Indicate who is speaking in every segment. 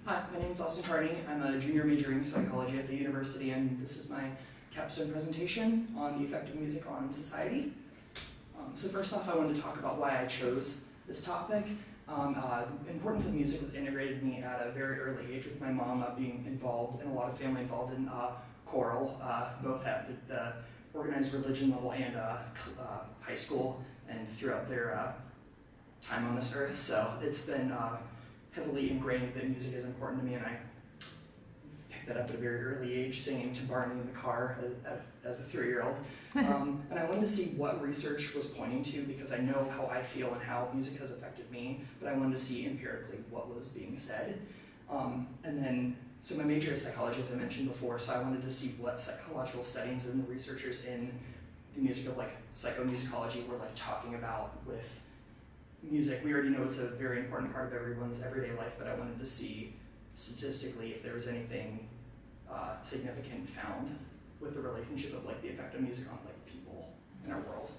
Speaker 1: Hi, my name is Austin Carney. I'm a junior majoring in psychology at the university, and this is my capstone presentation on the effect of music on society. So first off, I wanted to talk about why I chose this topic. The importance of music was integrated in me at a very early age, with my mom being involved and a lot of family involved in choral, both at the organized religion level and high school and throughout their time on this earth. So it's been heavily ingrained that music is important to me, and I picked that up at a very early age, singing to Barney in the car as a 3-year-old. And I wanted to see what research was pointing to, because I know how I feel and how music has affected me, but I wanted to see empirically what was being said. So my major is psychology, as I mentioned before, so I wanted to see what psychological studies and the researchers in the music of psychomusicology were talking about with music. We already know it's a very important part of everyone's everyday life, but I wanted to see statistically if there was anything significant found with the relationship of the effect of music on people in our world.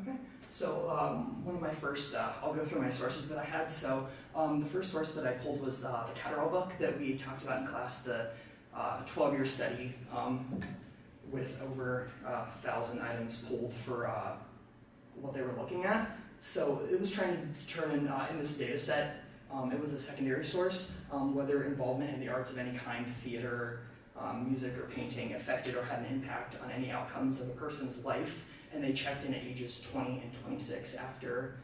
Speaker 1: Okay, so one of my first, I'll go through my sources that I had. So the first source that I pulled was the Catterall book that we talked about in class, the 12-year study with over 1,000 items pulled for what they were looking at. So it was trying to determine in this data set, it was a secondary source, whether involvement in the arts of any kind, theater, music, or painting, affected or had an impact on any outcomes of a person's life. And they checked in at ages 20 and 26 after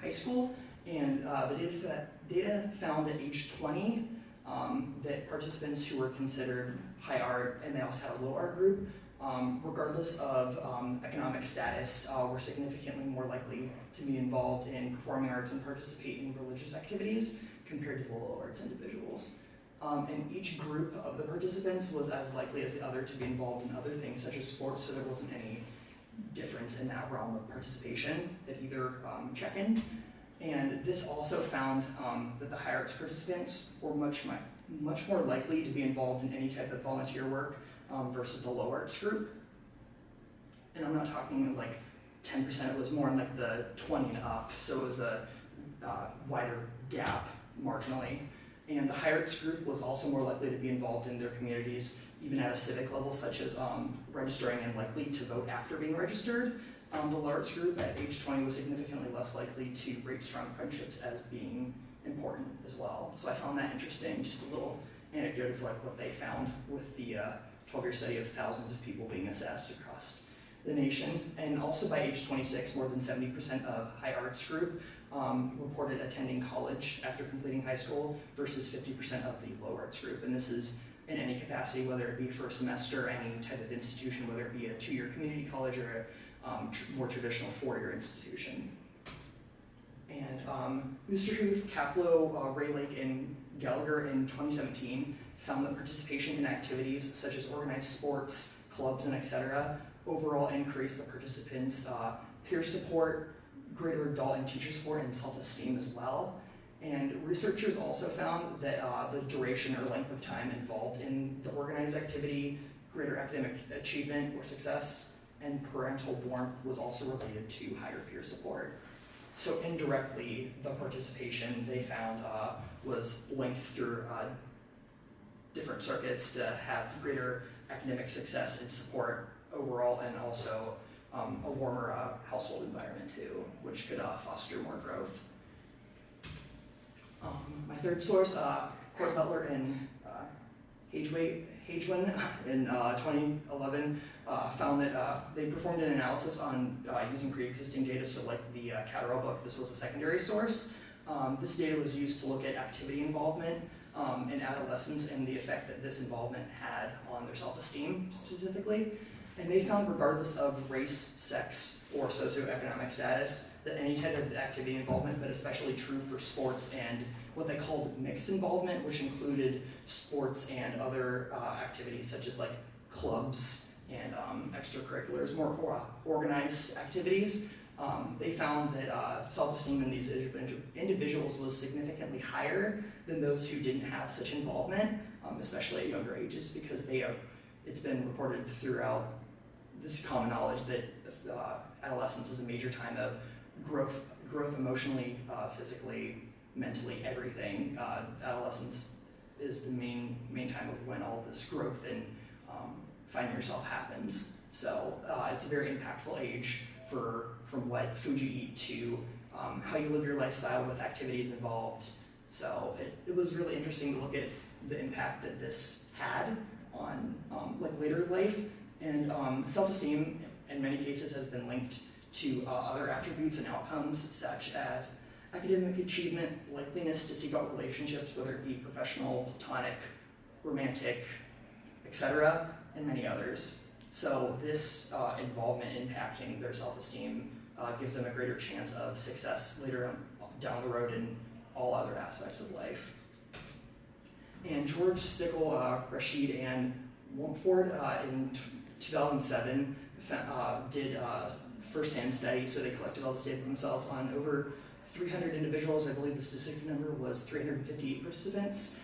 Speaker 1: high school. And the data found at age 20 that participants who were considered high art, and they also had a low art group, regardless of economic status, were significantly more likely to be involved in performing arts and participate in religious activities compared to the low arts individuals. And each group of the participants was as likely as the other to be involved in other things such as sports, so there wasn't any difference in that realm of participation at either check-in. And this also found that the high arts participants were much more likely to be involved in any type of volunteer work versus the low arts group. And I'm not talking 10%, it was more in the 20 and up, so it was a wider gap marginally. And the high arts group was also more likely to be involved in their communities, even at a civic level, such as registering and likely to vote after being registered. The low arts group at age 20 was significantly less likely to rate strong friendships as being important as well. So I found that interesting, just a little anecdote of what they found with the 12-year study of thousands of people being assessed across the nation. And also by age 26, more than 70% of high arts group reported attending college after completing high school versus 50% of the low arts group. And this is in any capacity, whether it be for a semester, any type of institution, whether it be a 2-year community college or a more traditional 4-year institution. And Oosterhoef, Kaplow, Raylake, and Gallagher in 2017 found that participation in activities such as organized sports, clubs, and etc. overall increased the participants' peer support, greater adult and teacher support, and self-esteem as well. And researchers also found that the duration or length of time involved in the organized activity, greater academic achievement or success, and parental warmth was also related to higher peer support. So indirectly, the participation they found was linked through different circuits to have greater academic success and support overall, and also a warmer household environment too, which could foster more growth. My third source, Court Butler and Hagewin in 2011 found that they performed an analysis on using pre-existing data, so the Catterall book, this was a secondary source. This data was used to look at activity involvement in adolescents and the effect that this involvement had on their self-esteem specifically. And they found, regardless of race, sex, or socioeconomic status, that any type of activity involvement, but especially true for sports and what they called mixed involvement, which included sports and other activities such as clubs and extracurriculars, more organized activities. They found that self-esteem in these individuals was significantly higher than those who didn't have such involvement, especially at younger ages, because it's been reported throughout this common knowledge that adolescence is a major time of growth emotionally, physically, mentally, everything. Adolescence is the main time of when all this growth and finding yourself happens. So it's a very impactful age from what food you eat to how you live your lifestyle with activities involved. So it was really interesting to look at the impact that this had on like later life, and self-esteem in many cases has been linked to other attributes and outcomes such as academic achievement, likeliness to seek out relationships, whether it be professional, platonic, romantic, etc., and many others. So this involvement impacting their self-esteem gives them a greater chance of success later down the road in all other aspects of life. And George Stickle, Rashid, and Wumpford in 2007 did a first-hand study, so they collected all this data themselves on over 300 individuals. I believe the specific number was 358 participants,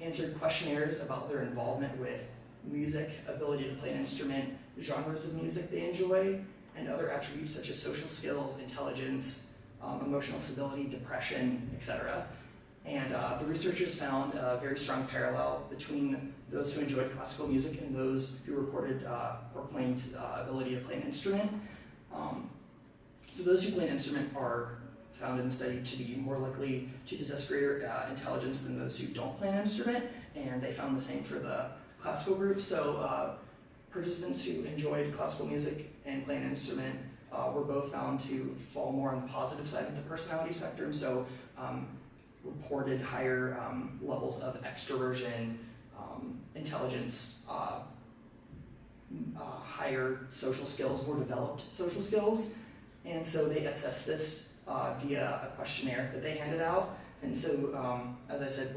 Speaker 1: answered questionnaires about their involvement with music, ability to play an instrument, genres of music they enjoy, and other attributes such as social skills, intelligence, emotional stability, depression, etc. And the researchers found a very strong parallel between those who enjoyed classical music and those who reported or claimed ability to play an instrument. So those who play an instrument are found in the study to be more likely to possess greater intelligence than those who don't play an instrument, and they found the same for the classical group. So participants who enjoyed classical music and playing an instrument were both found to fall more on the positive side of the personality spectrum, so reported higher levels of extroversion, intelligence, higher social skills, more developed social skills. And so they assessed this via a questionnaire that they handed out. And so, as I said,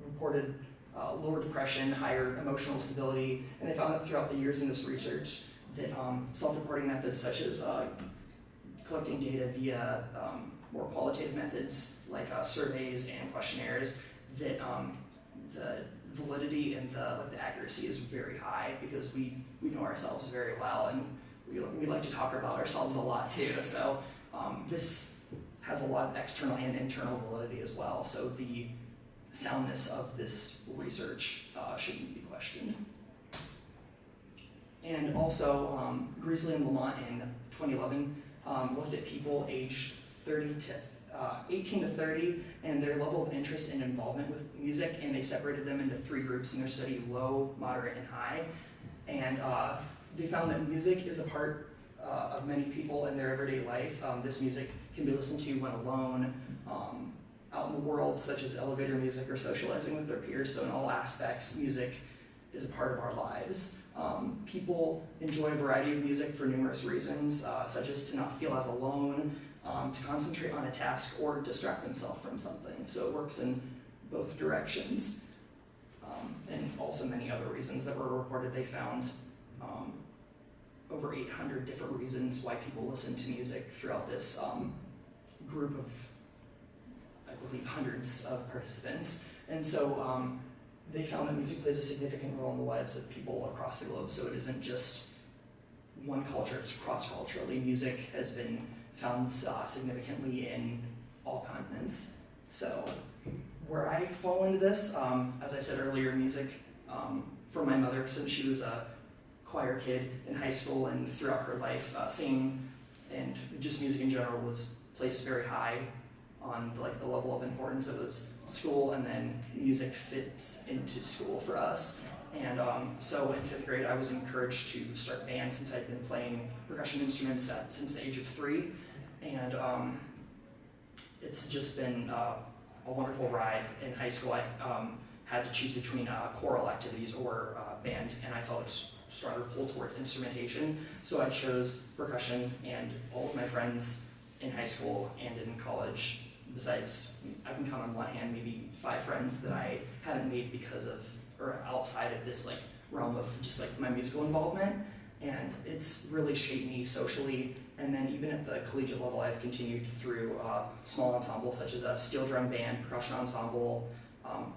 Speaker 1: reported lower depression, higher emotional stability, and they found that throughout the years in this research that self-reporting methods such as collecting data via more qualitative methods like surveys and questionnaires, that the validity and the accuracy is very high because we know ourselves very well, and we like to talk about ourselves a lot too. So this has a lot of external and internal validity as well. So the soundness of this research shouldn't be questioned. And also, Greasley and Lamont in 2011 looked at people aged 18 to 30 and their level of interest and involvement with music, and they separated them into 3 groups in their study: low, moderate, and high. And they found that music is a part of many people in their everyday life. This music can be listened to when alone, out in the world, such as elevator music or socializing with their peers. So in all aspects, music is a part of our lives. People enjoy a variety of music for numerous reasons, such as to not feel as alone, to concentrate on a task, or distract themselves from something. So it works in both directions. And also many other reasons that were reported. They found over 800 different reasons why people listen to music throughout this group of, I believe, hundreds of participants. And so they found that music plays a significant role in the lives of people across the globe. So it isn't just one culture, it's cross-culturally. Music has been found significantly in all continents. So where I fall into this, as I said earlier, music for my mother, since she was a choir kid in high school and throughout her life, singing and just music in general was placed very high on the level of importance. It was school, and then music fits into school for us. And so in 5th grade, I was encouraged to start band since I'd been playing percussion instruments since the age of 3. And it's just been a wonderful ride. In high school, I had to choose between choral activities or band, and I felt a stronger pull towards instrumentation. So I chose percussion, and all of my friends in high school and in college, besides, I can count on one hand maybe 5 friends that I haven't made because of, or outside of this realm of just my musical involvement. And it's really shaped me socially. And then even at the collegiate level, I've continued through small ensembles such as a steel drum band, percussion ensemble,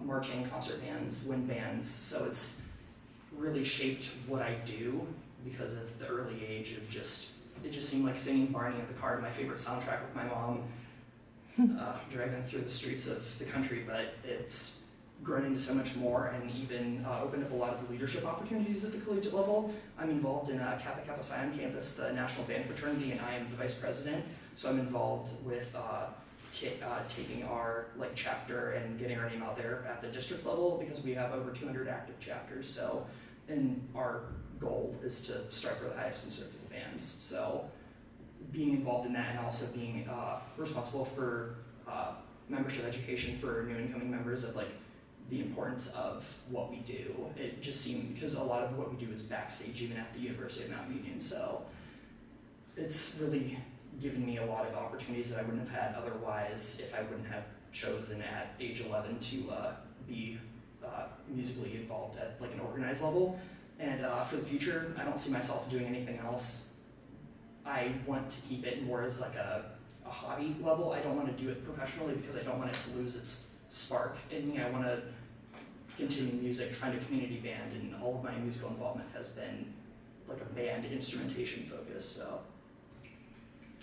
Speaker 1: marching, concert bands, wind bands. So it's really shaped what I do because of the early age of it just seemed like singing Barney in the car, my favorite soundtrack with my mom, driving through the streets of the country, but it's grown into so much more and even opened up a lot of leadership opportunities at the collegiate level. I'm involved in Kappa Kappa Psi on campus, the national band fraternity, and I am the vice president. So I'm involved with taking our chapter and getting our name out there at the district level because we have over 200 active chapters. So, and our goal is to strive for the highest and serve for the bands. So being involved in that and also being responsible for membership education for new incoming members of the importance of what we do. It just seemed, because a lot of what we do is backstage even at the University of Mount Union, so it's really given me a lot of opportunities that I wouldn't have had otherwise if I wouldn't have chosen at age 11 to be musically involved at an organized level. And for the future, I don't see myself doing anything else. I want to keep it more as a hobby level. I don't want to do it professionally because I don't want it to lose its spark in me. I want to continue music, find a community band, and all of my musical involvement has been a band instrumentation focus. So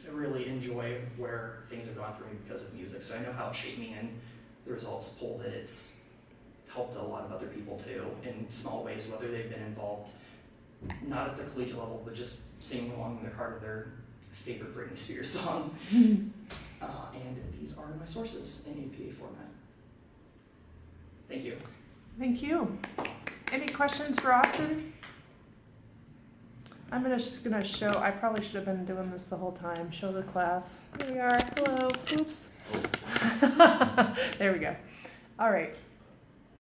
Speaker 1: I really enjoy where things have gone for me because of music. So I know how it shaped me, and the results pull that it's helped a lot of other people too in small ways, whether they've been involved not at the collegiate level, but just singing along in their car to their favorite Britney Spears song. And these are my sources in APA format. Thank you.
Speaker 2: Thank you. Any questions for Austin? I'm just gonna show, I probably should have been doing this the whole time, show the class. Here we are, hello, oops. There we go. All right,